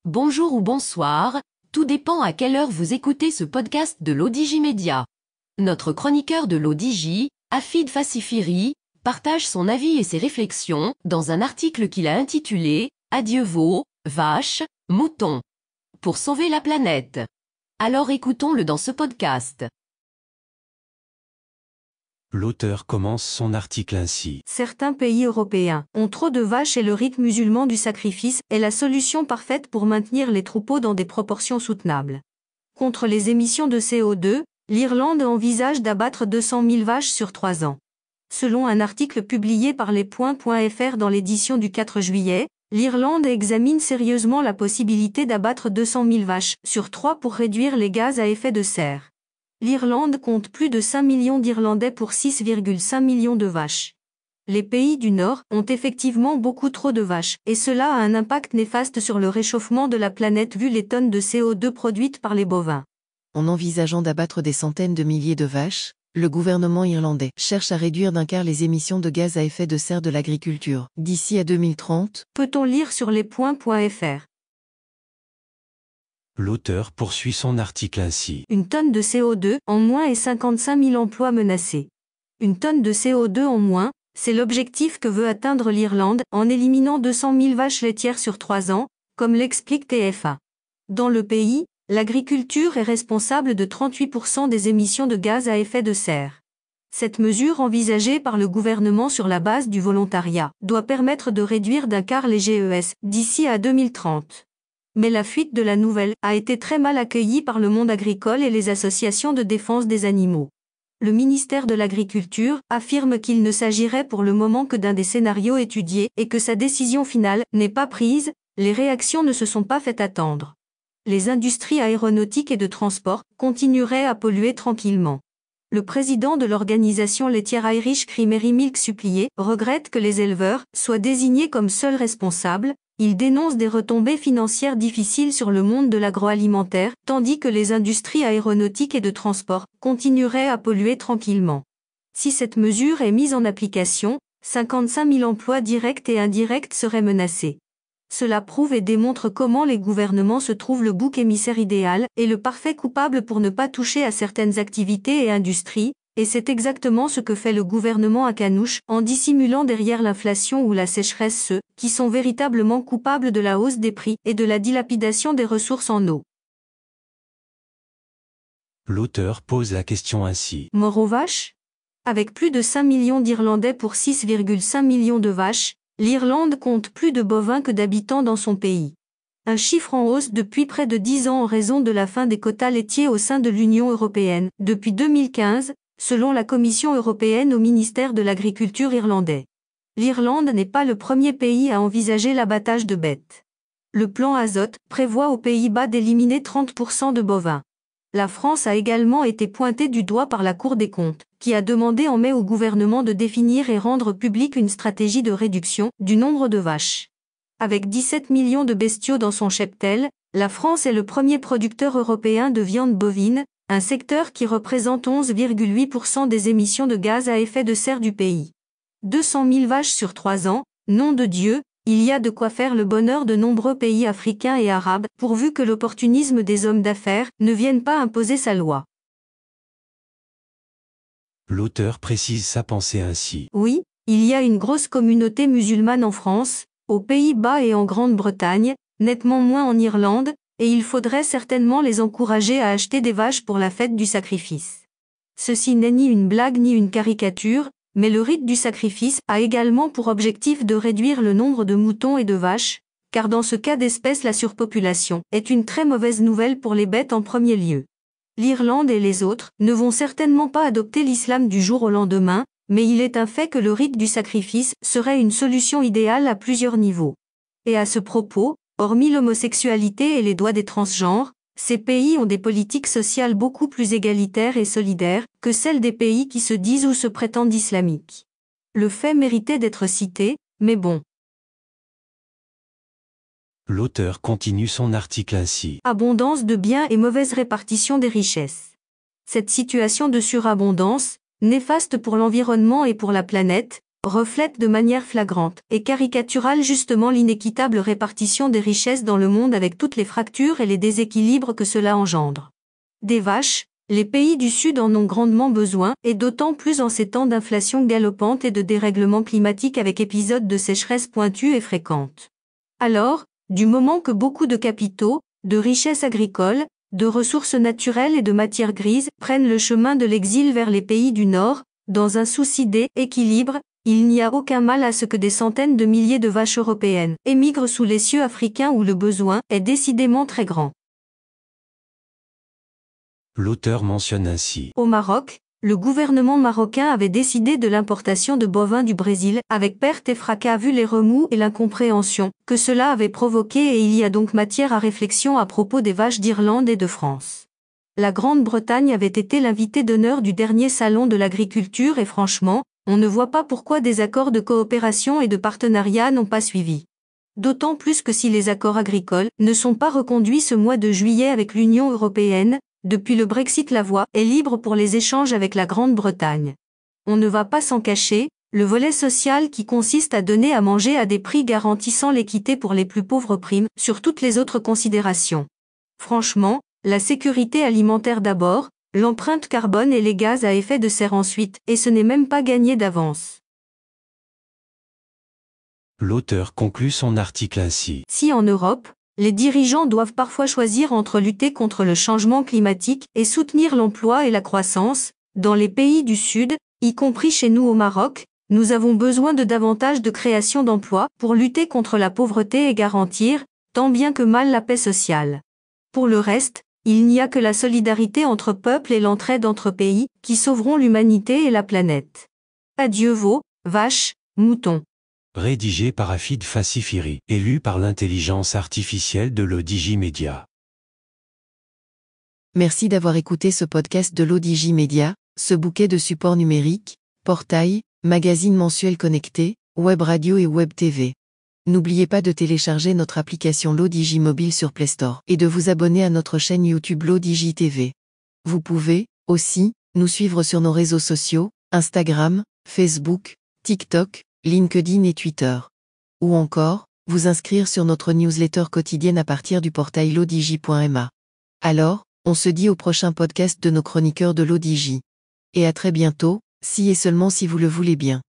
Bonjour ou bonsoir, tout dépend à quelle heure vous écoutez ce podcast de l'ODJ Média. Notre chroniqueur de l'ODJ, Afid Fassifiri, partage son avis et ses réflexions dans un article qu'il a intitulé « Adieu veaux, vaches, moutons » pour sauver la planète. Alors écoutons-le dans ce podcast. L'auteur commence son article ainsi. Certains pays européens ont trop de vaches et le rite musulman du sacrifice est la solution parfaite pour maintenir les troupeaux dans des proportions soutenables. Contre les émissions de CO2, l'Irlande envisage d'abattre 200 000 vaches sur 3 ans. Selon un article publié par lespoints.fr dans l'édition du 4 juillet, l'Irlande examine sérieusement la possibilité d'abattre 200 000 vaches sur 3 pour réduire les gaz à effet de serre. L'Irlande compte plus de 5 millions d'Irlandais pour 6,5 millions de vaches. Les pays du Nord ont effectivement beaucoup trop de vaches, et cela a un impact néfaste sur le réchauffement de la planète vu les tonnes de CO2 produites par les bovins. En envisageant d'abattre des centaines de milliers de vaches, le gouvernement irlandais cherche à réduire d'un quart les émissions de gaz à effet de serre de l'agriculture. D'ici à 2030, peut-on lire sur lespoints.fr. L'auteur poursuit son article ainsi. Une tonne de CO2 en moins et 55 000 emplois menacés. Une tonne de CO2 en moins, c'est l'objectif que veut atteindre l'Irlande en éliminant 200 000 vaches laitières sur 3 ans, comme l'explique TFA. Dans le pays, l'agriculture est responsable de 38% des émissions de gaz à effet de serre. Cette mesure envisagée par le gouvernement sur la base du volontariat doit permettre de réduire d'un quart les GES d'ici à 2030. Mais la fuite de la nouvelle a été très mal accueillie par le monde agricole et les associations de défense des animaux. Le ministère de l'Agriculture affirme qu'il ne s'agirait pour le moment que d'un des scénarios étudiés et que sa décision finale n'est pas prise. Les réactions ne se sont pas fait attendre. Les industries aéronautiques et de transport continueraient à polluer tranquillement. Le président de l'organisation laitière Irish Creamery Milk Supply regrette que les éleveurs soient désignés comme seuls responsables. Il dénonce des retombées financières difficiles sur le monde de l'agroalimentaire, tandis que les industries aéronautiques et de transport continueraient à polluer tranquillement. Si cette mesure est mise en application, 55 000 emplois directs et indirects seraient menacés. Cela prouve et démontre comment les gouvernements se trouvent le bouc émissaire idéal et le parfait coupable pour ne pas toucher à certaines activités et industries, et c'est exactement ce que fait le gouvernement à Canouche en dissimulant derrière l'inflation ou la sécheresse ceux qui sont véritablement coupables de la hausse des prix et de la dilapidation des ressources en eau. L'auteur pose la question ainsi. Mort aux vaches ? Avec plus de 5 millions d'Irlandais pour 6,5 millions de vaches, l'Irlande compte plus de bovins que d'habitants dans son pays. Un chiffre en hausse depuis près de 10 ans en raison de la fin des quotas laitiers au sein de l'Union européenne, depuis 2015, selon la Commission européenne au ministère de l'Agriculture irlandais. L'Irlande n'est pas le premier pays à envisager l'abattage de bêtes. Le plan Azote prévoit aux Pays-Bas d'éliminer 30% de bovins. La France a également été pointée du doigt par la Cour des comptes, qui a demandé en mai au gouvernement de définir et rendre publique une stratégie de réduction du nombre de vaches. Avec 17 millions de bestiaux dans son cheptel, la France est le premier producteur européen de viande bovine, un secteur qui représente 11,8% des émissions de gaz à effet de serre du pays. 200 000 vaches sur 3 ans, nom de Dieu, il y a de quoi faire le bonheur de nombreux pays africains et arabes, pourvu que l'opportunisme des hommes d'affaires ne vienne pas imposer sa loi. L'auteur précise sa pensée ainsi. Oui, il y a une grosse communauté musulmane en France, aux Pays-Bas et en Grande-Bretagne, nettement moins en Irlande, et il faudrait certainement les encourager à acheter des vaches pour la fête du sacrifice. Ceci n'est ni une blague ni une caricature, mais le rite du sacrifice a également pour objectif de réduire le nombre de moutons et de vaches, car dans ce cas d'espèce la surpopulation est une très mauvaise nouvelle pour les bêtes en premier lieu. L'Irlande et les autres ne vont certainement pas adopter l'islam du jour au lendemain, mais il est un fait que le rite du sacrifice serait une solution idéale à plusieurs niveaux. Et à ce propos, hormis l'homosexualité et les droits des transgenres, ces pays ont des politiques sociales beaucoup plus égalitaires et solidaires que celles des pays qui se disent ou se prétendent islamiques. Le fait méritait d'être cité, mais bon. L'auteur continue son article ainsi. Abondance de biens et mauvaise répartition des richesses. Cette situation de surabondance, néfaste pour l'environnement et pour la planète, reflète de manière flagrante et caricaturale justement l'inéquitable répartition des richesses dans le monde avec toutes les fractures et les déséquilibres que cela engendre. Des vaches, les pays du Sud en ont grandement besoin, et d'autant plus en ces temps d'inflation galopante et de dérèglement climatique avec épisodes de sécheresse pointus et fréquentes. Alors, du moment que beaucoup de capitaux, de richesses agricoles, de ressources naturelles et de matières grises prennent le chemin de l'exil vers les pays du Nord, dans un souci d'équilibre, il n'y a aucun mal à ce que des centaines de milliers de vaches européennes émigrent sous les cieux africains où le besoin est décidément très grand. L'auteur mentionne ainsi. Au Maroc, le gouvernement marocain avait décidé de l'importation de bovins du Brésil, avec perte et fracas vu les remous et l'incompréhension que cela avait provoqué, et il y a donc matière à réflexion à propos des vaches d'Irlande et de France. La Grande-Bretagne avait été l'invité d'honneur du dernier salon de l'agriculture et franchement, on ne voit pas pourquoi des accords de coopération et de partenariat n'ont pas suivi. D'autant plus que si les accords agricoles ne sont pas reconduits ce mois de juillet avec l'Union européenne, depuis le Brexit la voie est libre pour les échanges avec la Grande-Bretagne. On ne va pas s'en cacher, le volet social qui consiste à donner à manger à des prix garantissant l'équité pour les plus pauvres prime sur toutes les autres considérations. Franchement, la sécurité alimentaire d'abord, l'empreinte carbone et les gaz à effet de serre ensuite, et ce n'est même pas gagné d'avance. L'auteur conclut son article ainsi. Si en Europe, les dirigeants doivent parfois choisir entre lutter contre le changement climatique et soutenir l'emploi et la croissance, dans les pays du Sud, y compris chez nous au Maroc, nous avons besoin de davantage de création d'emplois pour lutter contre la pauvreté et garantir, tant bien que mal, la paix sociale. Pour le reste, il n'y a que la solidarité entre peuples et l'entraide entre pays qui sauveront l'humanité et la planète. Adieu veaux, vaches, moutons. Rédigé par Afid Fassifiri, élu par l'intelligence artificielle de l'ODJ Media. Merci d'avoir écouté ce podcast de l'ODJ Media, ce bouquet de supports numériques, portail, magazine mensuel connecté, web radio et web TV. N'oubliez pas de télécharger notre application l'ODJ Mobile sur Play Store et de vous abonner à notre chaîne YouTube l'ODJ TV. Vous pouvez, aussi, nous suivre sur nos réseaux sociaux, Instagram, Facebook, TikTok, LinkedIn et Twitter. Ou encore, vous inscrire sur notre newsletter quotidienne à partir du portail l'odj.ma. Alors, on se dit au prochain podcast de nos chroniqueurs de l'ODJ. Et à très bientôt, si et seulement si vous le voulez bien.